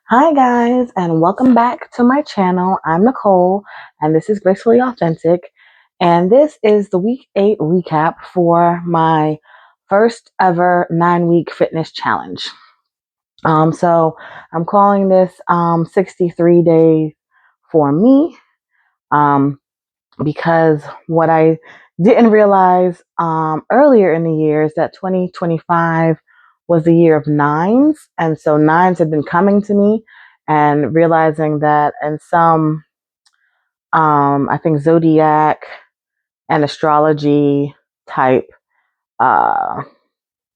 Hi guys, and welcome back to my channel. I'm Nicole, and this is Gracefully Authentic, and this is the week 8 recap for my first ever 9-week fitness challenge. So I'm calling this 63 days for me, because what I didn't realize earlier in the year is that 2025 was the year of nines. And so nines had been coming to me, and realizing that in some, I think, zodiac and astrology type, uh,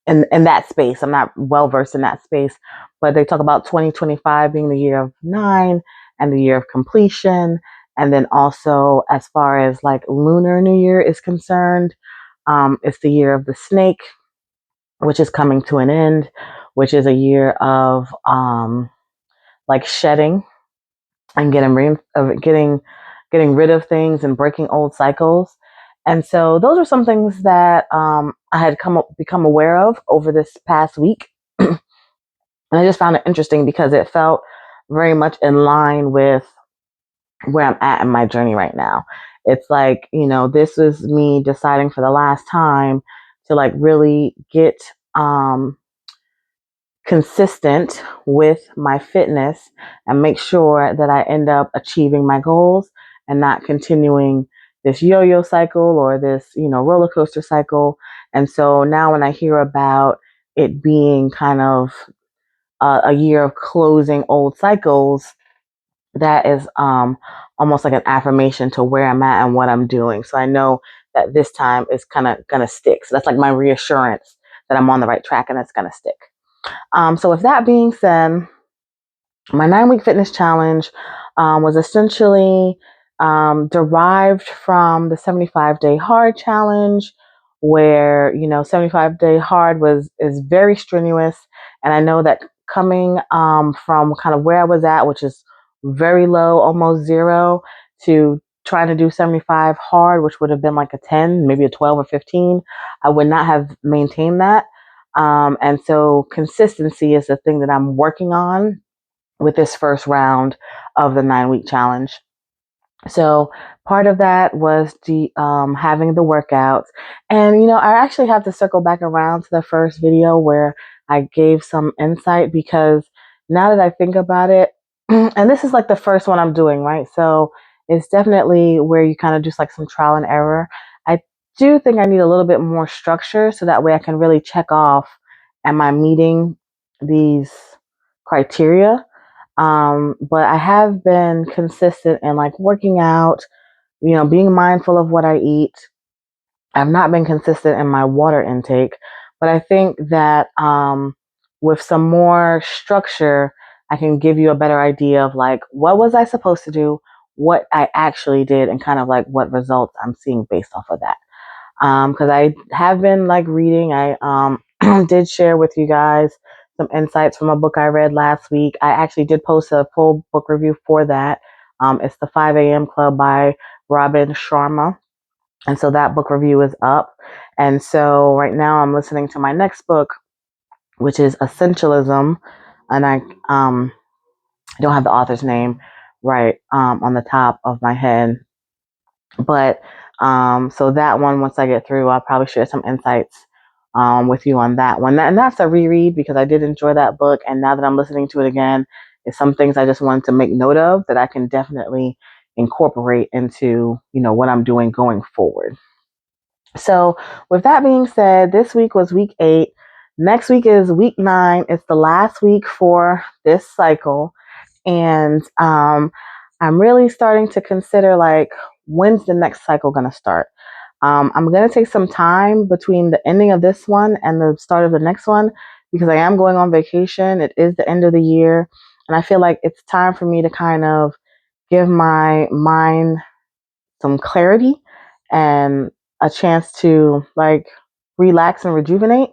in that space. I'm not well versed in that space, but they talk about 2025 being the year of nine and the year of completion. And then also, as far as like Lunar New Year is concerned, it's the year of the snake, which is coming to an end, which is a year of like shedding and getting rid of things and breaking old cycles. And so those are some things that I had become aware of over this past week. And I just found it interesting because it felt very much in line with where I'm at in my journey right now. It's like, this was me deciding for the last time to like really get consistent with my fitness and make sure that I end up achieving my goals and not continuing this yo-yo cycle or this, roller coaster cycle. And so now when I hear about it being kind of a year of closing old cycles, that is almost like an affirmation to where I'm at and what I'm doing. So I know that this time is kind of going to stick. So that's like my reassurance that I'm on the right track and it's going to stick. So with that being said, my 9-week fitness challenge was essentially derived from the 75-day hard challenge, where 75-day hard is very strenuous. And I know that coming from kind of where I was at, which is very low, almost zero, to trying to do 75 hard, which would have been like a 10, maybe a 12 or 15, I would not have maintained that. And so consistency is the thing that I'm working on with this first round of the 9-week challenge. So part of that was the having the workouts. And I actually have to circle back around to the first video where I gave some insight, because now that I think about it, and this is like the first one I'm doing, right? So it's definitely where you kind of just like some trial and error. I do think I need a little bit more structure so that way I can really check off, am I meeting these criteria? But I have been consistent in like working out, being mindful of what I eat. I've not been consistent in my water intake, but I think that with some more structure, I can give you a better idea of like, what was I supposed to do, what I actually did, and kind of like what results I'm seeing based off of that. Because I have been like reading. I did share with you guys some insights from a book I read last week. I actually did post a full book review for that. It's The 5 a.m. Club by Robin Sharma. And so that book review is up. And so right now I'm listening to my next book, which is Essentialism. And I don't have the author's name right on the top of my head. But so that one, once I get through, I'll probably share some insights with you on that one. And that's a reread because I did enjoy that book. And now that I'm listening to it again, it's some things I just wanted to make note of that I can definitely incorporate into, what I'm doing going forward. So with that being said, this week was week 8. Next week is week 9. It's the last week for this cycle. And I'm really starting to consider like, when's the next cycle going to start? I'm going to take some time between the ending of this one and the start of the next one, because I am going on vacation. It is the end of the year. And I feel like it's time for me to kind of give my mind some clarity and a chance to like relax and rejuvenate.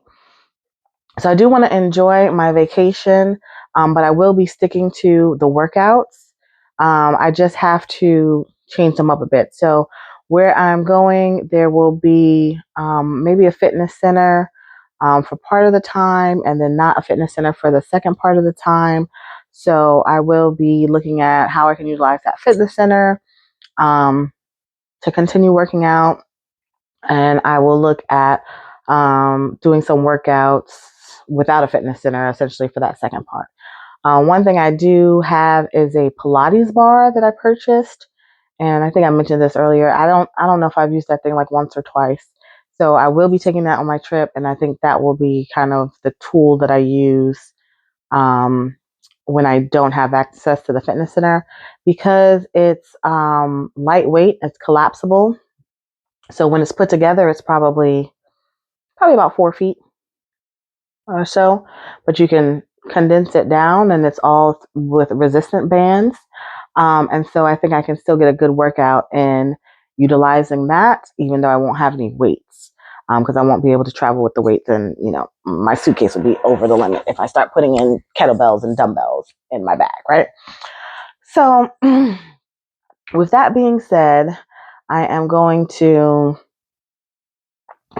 So I do want to enjoy my vacation, but I will be sticking to the workouts. I just have to change them up a bit. So where I'm going, there will be maybe a fitness center for part of the time, and then not a fitness center for the second part of the time. So I will be looking at how I can utilize that fitness center to continue working out. And I will look at doing some workouts without a fitness center, essentially for that second part. One thing I do have is a Pilates bar that I purchased, and I think I mentioned this earlier. I don't know if I've used that thing like once or twice. So I will be taking that on my trip, and I think that will be kind of the tool that I use um, when I don't have access to the fitness center, because it's lightweight, it's collapsible. So when it's put together, it's probably about 4 feet or so, but you can condense it down, and it's all with resistant bands. And so I think I can still get a good workout in utilizing that, even though I won't have any weights, because I won't be able to travel with the weights, and my suitcase will be over the limit if I start putting in kettlebells and dumbbells in my bag, right? So with that being said, I am going to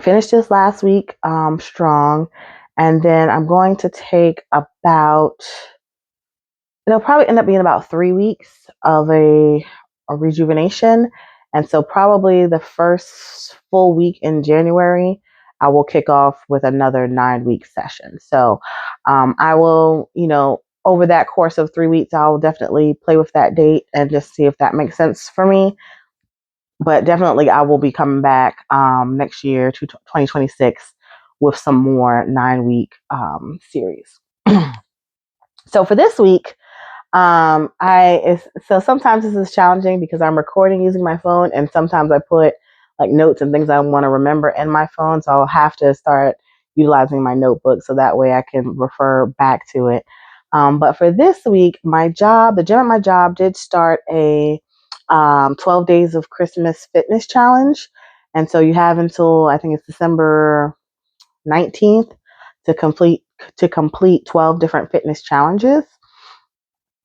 finish this last week strong, and then I'm going to take about, it'll probably end up being about 3 weeks of a rejuvenation. And so probably the first full week in January, I will kick off with another 9-week session. So I will, over that course of 3 weeks, I'll definitely play with that date and just see if that makes sense for me. But definitely I will be coming back next year to 2026 with some more 9-week series. So for this week, so sometimes this is challenging because I'm recording using my phone, and sometimes I put like notes and things I want to remember in my phone. So I'll have to start utilizing my notebook so that way I can refer back to it. But for this week, the gym at my job did start a 12 days of Christmas fitness challenge. And so you have until, I think it's December 19th to complete 12 different fitness challenges.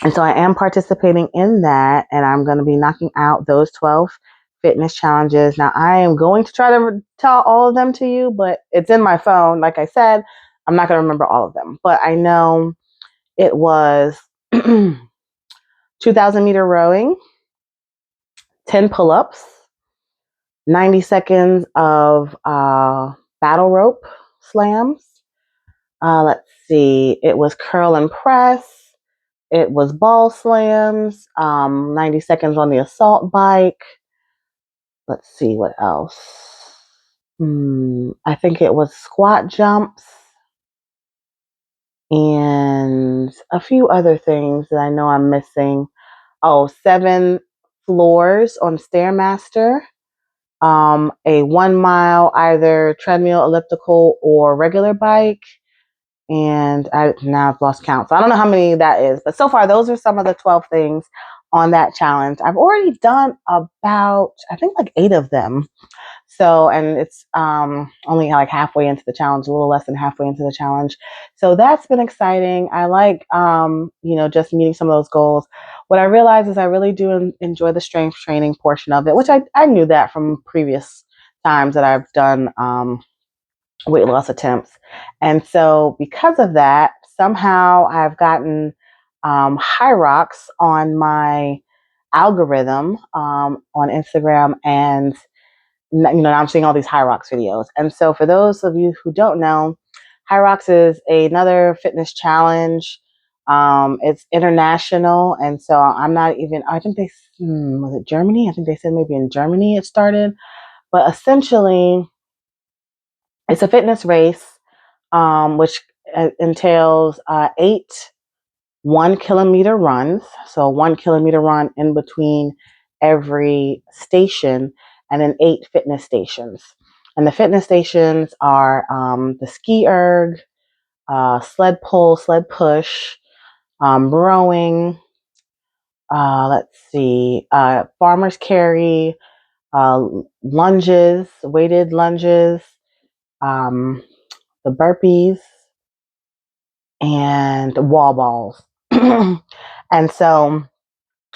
And so I am participating in that, and I'm going to be knocking out those 12 fitness challenges. Now, I am going to try to tell all of them to you, but it's in my phone. Like I said, I'm not going to remember all of them, but I know it was 2,000-meter rowing, 10 pull-ups, 90 seconds of battle rope slams. Let's see, it was curl and press. It was ball slams, 90 seconds on the assault bike. Let's see what else. I think it was squat jumps and a few other things that I know I'm missing. Oh, 7 floors on Stairmaster, a 1 mile either treadmill, elliptical, or regular bike. And now I've lost count. So I don't know how many that is, but so far those are some of the 12 things on that challenge. I've already done about, I think, like 8 of them. So, and it's only like halfway into the challenge, a little less than halfway into the challenge. So that's been exciting. I like, just meeting some of those goals. What I realize is I really do enjoy the strength training portion of it, which I knew that from previous times that I've done weight loss attempts. And so because of that, somehow I've gotten HYROX on my algorithm on Instagram, and now I'm seeing all these HYROX videos. And so for those of you who don't know, HYROX is another fitness challenge. It's international, and so I'm not even, I think was it Germany? I think they said maybe in Germany it started. But essentially, it's a fitness race, which entails 8 1-kilometer runs. So a 1-kilometer run in between every station, and then 8 fitness stations. And the fitness stations are the ski erg, sled pull, sled push, rowing, let's see, farmer's carry, lunges, weighted lunges, um, the burpees, and wall balls. And so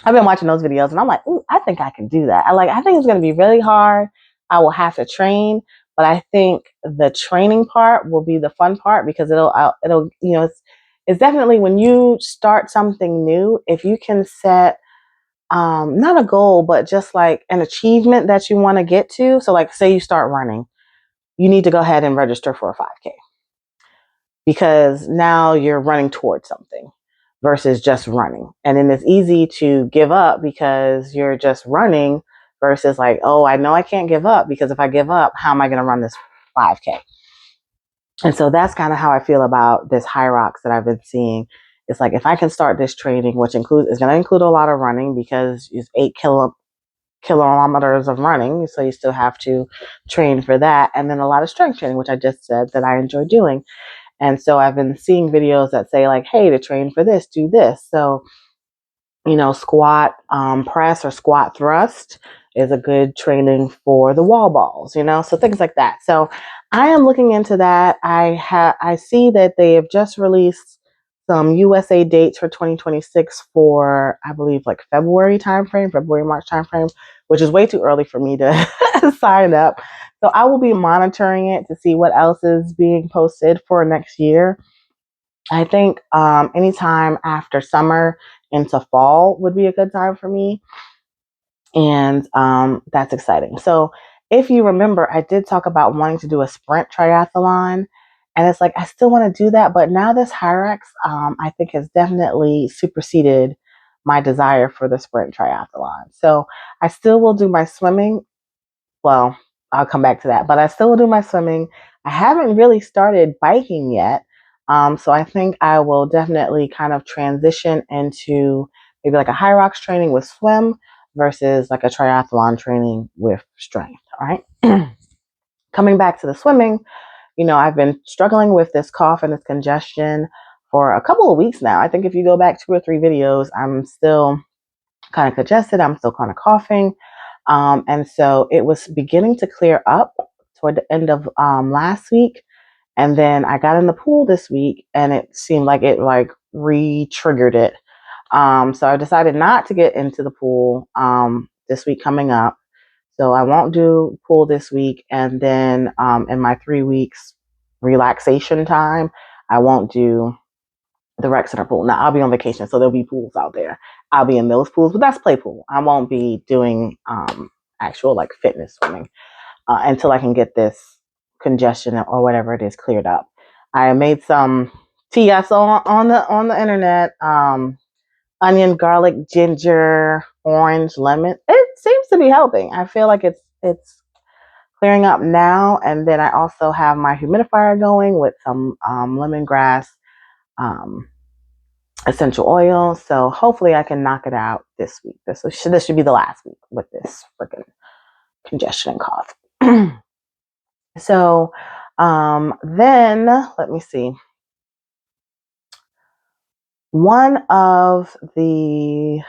I've been watching those videos, and I'm like, ooh, I think I can do that. I think it's going to be really hard. I will have to train, but I think the training part will be the fun part, because is definitely when you start something new, if you can set not a goal, but just like an achievement that you want to get to. So like say you start running, you need to go ahead and register for a 5K because now you're running towards something versus just running. And then it's easy to give up because you're just running versus like, oh, I know I can't give up because if I give up, how am I going to run this 5K? And so that's kind of how I feel about this HYROX that I've been seeing. It's like if I can start this training, which is going to include a lot of running because it's 8 kilometers of running. So you still have to train for that. And then a lot of strength training, which I just said that I enjoy doing. And so I've been seeing videos that say like, hey, to train for this, do this. So, squat press or squat thrust is a good training for the wall balls, so things like that. So I am looking into that. I see that they have just released some USA dates for 2026 for, I believe, like February, March timeframe, which is way too early for me to sign up. So I will be monitoring it to see what else is being posted for next year. I think anytime after summer into fall would be a good time for me. And that's exciting. So if you remember, I did talk about wanting to do a sprint triathlon. And it's like, I still want to do that. But now this HYROX, I think, has definitely superseded my desire for the sprint triathlon. So I still will do my swimming. Well, I'll come back to that, but I still will do my swimming. I haven't really started biking yet. So I think I will definitely kind of transition into maybe like a HYROX training with swim versus like a triathlon training with strength. All right. Coming back to the swimming, I've been struggling with this cough and this congestion for a couple of weeks now. I think if you go back 2 or 3 videos, I'm still kind of congested. I'm still kind of coughing. And so it was beginning to clear up toward the end of last week. And then I got in the pool this week and it seemed like it like re-triggered it. So I decided not to get into the pool this week coming up. So I won't do pool this week. And then in my 3 weeks relaxation time, I won't do the rec center pool. Now I'll be on vacation, so there'll be pools out there. I'll be in those pools, but that's play pool. I won't be doing actual like fitness swimming until I can get this congestion or whatever it is cleared up. I made some tea I saw on the internet. Onion, garlic, ginger, orange, lemon. It seems to be helping. I feel like it's clearing up now. And then I also have my humidifier going with some lemongrass essential oil. So hopefully I can knock it out this week. This should be the last week with this freaking congestion and cough. So then let me see. One of the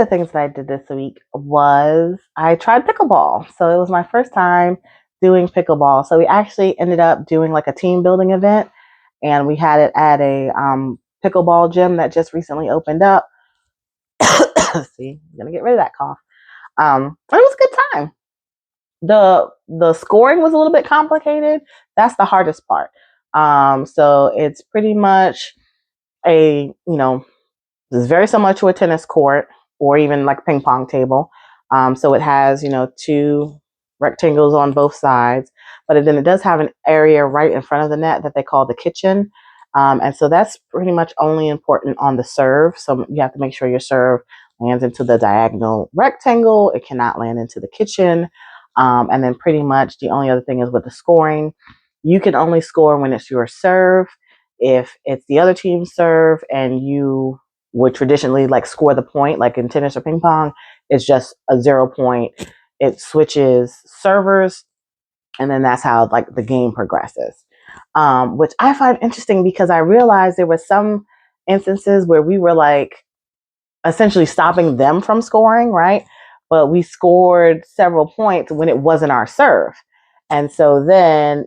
things that I did this week was I tried pickleball. So it was my first time doing pickleball. So we actually ended up doing like a team building event, and we had it at a pickleball gym that just recently opened up. See, I'm gonna get rid of that cough. It was a good time. The scoring was a little bit complicated. That's the hardest part. So it's pretty much it's very similar to a tennis court or even like a ping pong table. So it has, 2 rectangles on both sides, but then it does have an area right in front of the net that they call the kitchen. And so that's pretty much only important on the serve. So you have to make sure your serve lands into the diagonal rectangle. It cannot land into the kitchen. And then pretty much the only other thing is with the scoring. You can only score when it's your serve. If it's the other team's serve and you would traditionally like score the point, like in tennis or ping pong, it's just a 0 point. It switches servers, and then that's how like the game progresses, which I find interesting because I realized there were some instances where we were like essentially stopping them from scoring, right? But we scored several points when it wasn't our serve. And so then,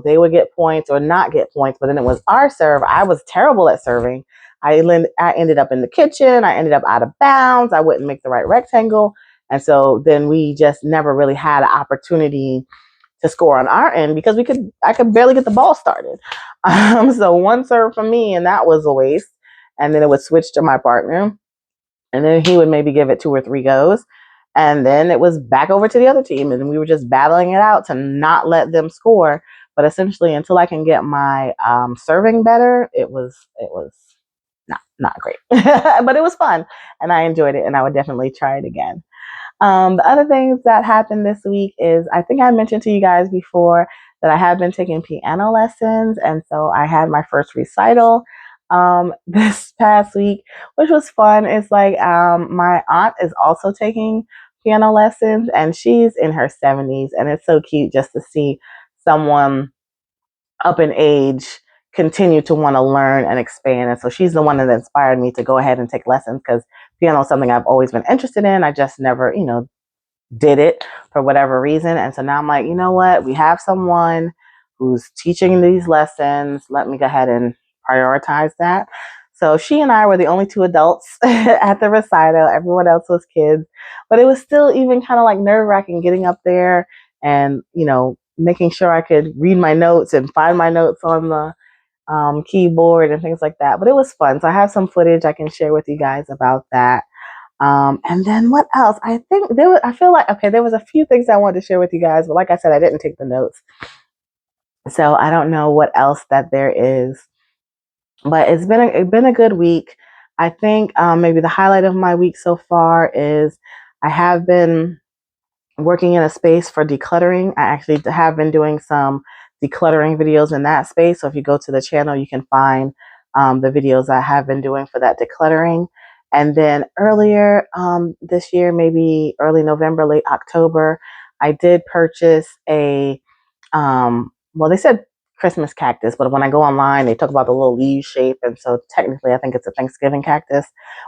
they would get points or not get points, but then it was our serve. I was terrible at serving. I ended up in the kitchen. I ended up out of bounds. I wouldn't make the right rectangle. And so then we just never really had an opportunity to score on our end because I could barely get the ball started. So one serve from me, and that was a waste. And then it would switch to my partner, and then he would maybe give it 2 or 3 goes. And then it was back over to the other team, and we were just battling it out to not let them score. But essentially, until I can get my serving better, it was not great, but it was fun, and I enjoyed it, and I would definitely try it again. The other things that happened this week is I think I mentioned to you guys before that I have been taking piano lessons. And so I had my first recital this past week, which was fun. It's like my aunt is also taking piano lessons, and she's in her 70s. And it's so cute just to see someone up in age continue to want to learn and expand. And so she's the one that inspired me to go ahead and take lessons, because piano is something I've always been interested in. I just never, did it for whatever reason. And so now I'm like, you know what? We have someone who's teaching these lessons. Let me go ahead and prioritize that. So she and I were the only 2 adults at the recital. Everyone else was kids. But it was still even kind of like nerve-wracking getting up there and, making sure I could read my notes and find my notes on the keyboard and things like that. But it was fun. So I have some footage I can share with you guys about that. And then what else? I think I feel like, okay, there was a few things I wanted to share with you guys, but like I said, I didn't take the notes. So I don't know what else that there is, but it's been a good week. I think maybe the highlight of my week so far is I have been working in a space for decluttering. I actually have been doing some decluttering videos in that space. So if you go to the channel, you can find the videos I have been doing for that decluttering. And then earlier this year, maybe early November, late October, I did purchase a, well, they said Christmas cactus, but when I go online, they talk about the little leaf shape. And so technically, I think it's a Thanksgiving cactus,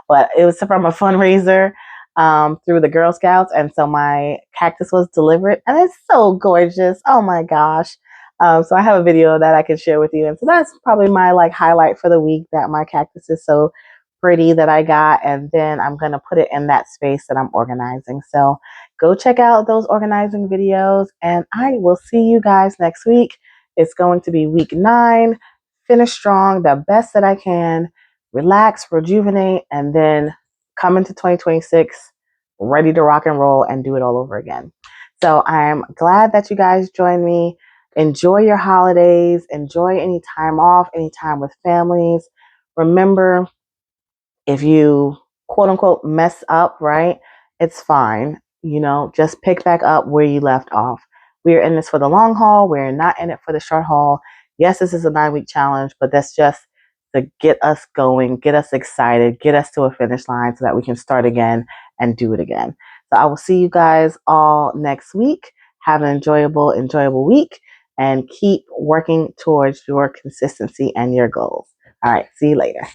but it was from a fundraiser through the Girl Scouts. And so my cactus was delivered, and it's so gorgeous. Oh my gosh. So I have a video that I can share with you. And so that's probably my highlight for the week, that my cactus is so pretty that I got. And then I'm going to put it in that space that I'm organizing. So go check out those organizing videos, and I will see you guys next week. It's going to be week 9. Finish strong, the best that I can, relax, rejuvenate, and then come into 2026 ready to rock and roll and do it all over again. So I'm glad that you guys joined me. Enjoy your holidays. Enjoy any time off, any time with families. Remember, if you quote unquote mess up, right, it's fine. Just pick back up where you left off. We're in this for the long haul. We're not in it for the short haul. Yes, this is a 9-week challenge, but that's just to get us going, get us excited, get us to a finish line so that we can start again and do it again. So I will see you guys all next week. Have an enjoyable week, and keep working towards your consistency and your goals. All right, see you later.